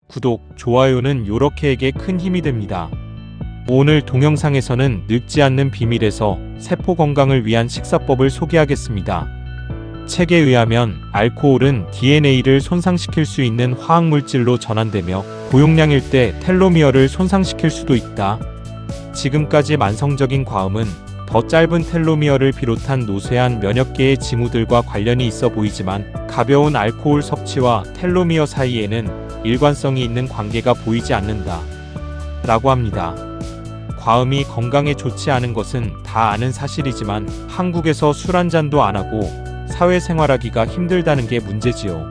구독, 좋아요는 요렇게에게 큰 힘이 됩니다. 오늘 동영상에서는 늙지 않는 비밀에서 세포 건강을 위한 식사법을 소개하겠습니다. 책에 의하면 알코올은 DNA를 손상시킬 수 있는 화학물질로 전환되며 고용량일 때 텔로미어를 손상시킬 수도 있다. 지금까지 만성적인 과음은 더 짧은 텔로미어를 비롯한 노쇠한 몇몇 개의 징후들과 관련이 있어 보이지만 가벼운 알코올 섭취와 텔로미어 사이에는 일관성이 있는 관계가 보이지 않는다. 라고 합니다. 과음이 건강에 좋지 않은 것은 다 아는 사실이지만 한국에서 술 한 잔도 안 하고 사회생활하기가 힘들다는 게 문제지요.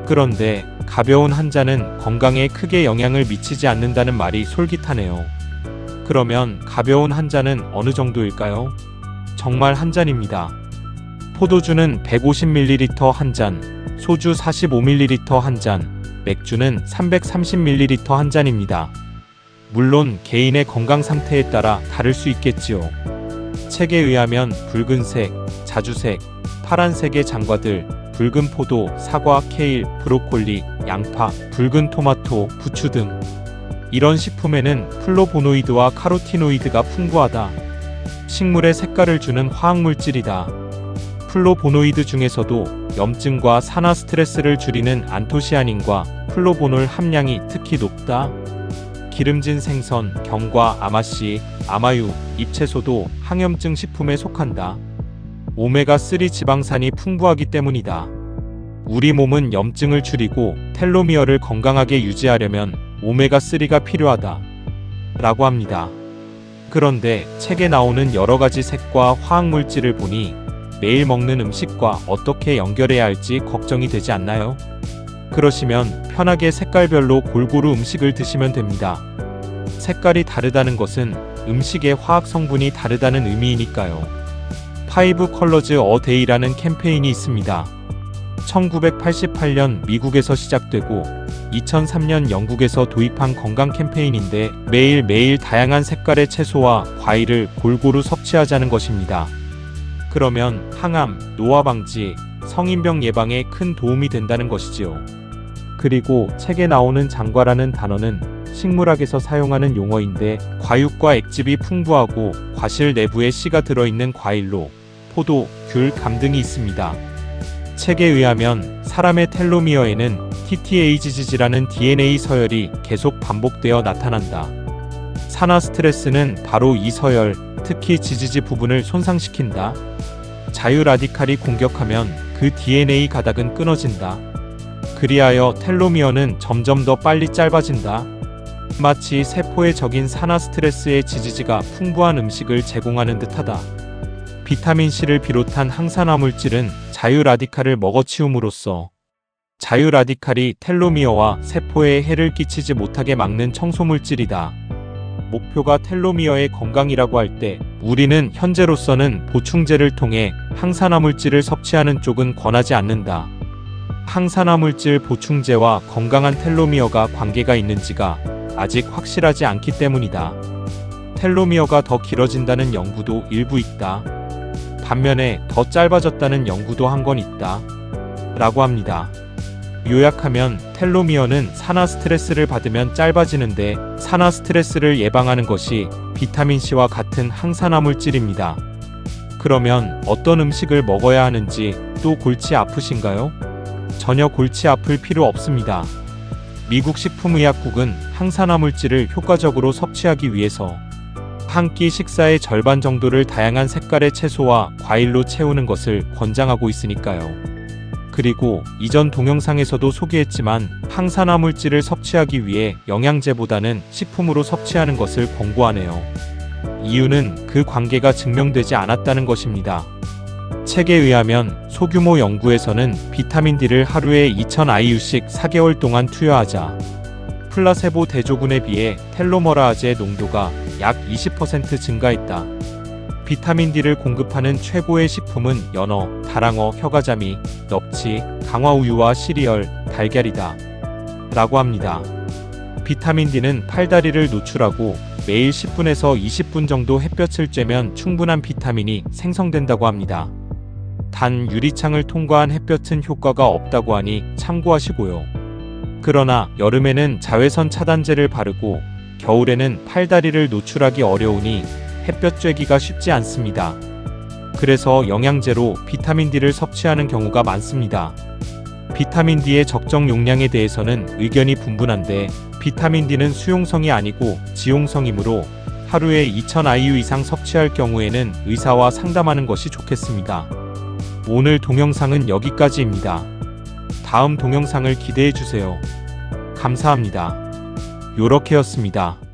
그런데 가벼운 한 잔은 건강에 크게 영향을 미치지 않는다는 말이 솔깃하네요. 그러면 가벼운 한 잔은 어느 정도일까요? 정말 한 잔입니다. 포도주는 150ml 한 잔, 소주 45ml 한 잔, 맥주는 330ml 한 잔입니다. 물론 개인의 건강 상태에 따라 다를 수 있겠지요. 책에 의하면 붉은색, 자주색, 파란색의 장과들, 붉은 포도, 사과, 케일, 브로콜리, 양파, 붉은 토마토, 부추 등 이런 식품에는 플로보노이드와 카로티노이드가 풍부하다. 식물의 색깔을 주는 화학물질이다. 플로보노이드 중에서도 염증과 산화 스트레스를 줄이는 안토시아닌과 플로보놀 함량이 특히 높다. 기름진 생선, 견과, 아마씨, 아마유, 잎채소도 항염증 식품에 속한다. 오메가3 지방산이 풍부하기 때문이다. 우리 몸은 염증을 줄이고 텔로미어를 건강하게 유지하려면 오메가3가 필요하다. 라고 합니다. 그런데 책에 나오는 여러가지 색과 화학물질을 보니 매일 먹는 음식과 어떻게 연결해야 할지 걱정이 되지 않나요? 그러시면 편하게 색깔별로 골고루 음식을 드시면 됩니다. 색깔이 다르다는 것은 음식의 화학 성분이 다르다는 의미이니까요. 5 Colors a Day라는 캠페인이 있습니다. 1988년 미국에서 시작되고 2003년 영국에서 도입한 건강 캠페인인데 매일매일 다양한 색깔의 채소와 과일을 골고루 섭취하자는 것입니다. 그러면 항암, 노화 방지, 성인병 예방에 큰 도움이 된다는 것이지요. 그리고 책에 나오는 장과라는 단어는 식물학에서 사용하는 용어인데 과육과 액즙이 풍부하고 과실 내부에 씨가 들어있는 과일로 포도, 귤, 감 등이 있습니다. 책에 의하면 사람의 텔로미어에는 TTAGG라는 DNA 서열이 계속 반복되어 나타난다. 산화 스트레스는 바로 이 서열, 특히 지지지 부분을 손상시킨다. 자유 라디칼이 공격하면 그 DNA 가닥은 끊어진다. 그리하여 텔로미어는 점점 더 빨리 짧아진다. 마치 세포의 적인 산화 스트레스의 지지지가 풍부한 음식을 제공하는 듯하다. 비타민C를 비롯한 항산화 물질은 자유 라디칼을 먹어치움으로써 자유 라디칼이 텔로미어와 세포에 해를 끼치지 못하게 막는 청소물질이다. 목표가 텔로미어의 건강이라고 할 때 우리는 현재로서는 보충제를 통해 항산화 물질을 섭취하는 쪽은 권하지 않는다. 항산화 물질 보충제와 건강한 텔로미어가 관계가 있는지가 아직 확실하지 않기 때문이다. 텔로미어가 더 길어진다는 연구도 일부 있다. 반면에 더 짧아졌다는 연구도 한 건 있다. 라고 합니다. 요약하면 텔로미어는 산화 스트레스를 받으면 짧아지는데 산화 스트레스를 예방하는 것이 비타민C와 같은 항산화 물질입니다. 그러면 어떤 음식을 먹어야 하는지, 또 골치 아프신가요? 전혀 골치 아플 필요 없습니다. 미국 식품의약국은 항산화 물질을 효과적으로 섭취하기 위해서 한 끼 식사의 절반 정도를 다양한 색깔의 채소와 과일로 채우는 것을 권장하고 있으니까요. 그리고 이전 동영상에서도 소개했지만 항산화 물질을 섭취하기 위해 영양제보다는 식품으로 섭취하는 것을 권고하네요. 이유는 그 관계가 증명되지 않았다는 것입니다. 책에 의하면 소규모 연구에서는 비타민 D를 하루에 2000IU씩 4개월 동안 투여하자 플라세보 대조군에 비해 텔로머라아제 농도가 약 20% 증가했다. 비타민 D를 공급하는 최고의 식품은 연어, 다랑어, 혀가자미, 넙치, 강화우유와 시리얼, 달걀이다. 라고 합니다. 비타민 D는 팔다리를 노출하고 매일 10분에서 20분 정도 햇볕을 쬐면 충분한 비타민이 생성된다고 합니다. 단 유리창을 통과한 햇볕은 효과가 없다고 하니 참고하시고요. 그러나 여름에는 자외선 차단제를 바르고 겨울에는 팔다리를 노출하기 어려우니 햇볕 쬐기가 쉽지 않습니다. 그래서 영양제로 비타민 D를 섭취하는 경우가 많습니다. 비타민 D의 적정 용량에 대해서는 의견이 분분한데 비타민 D는 수용성이 아니고 지용성이므로 하루에 2000IU 이상 섭취할 경우에는 의사와 상담하는 것이 좋겠습니다. 오늘 동영상은 여기까지입니다. 다음 동영상을 기대해 주세요. 감사합니다. 요렇게였습니다.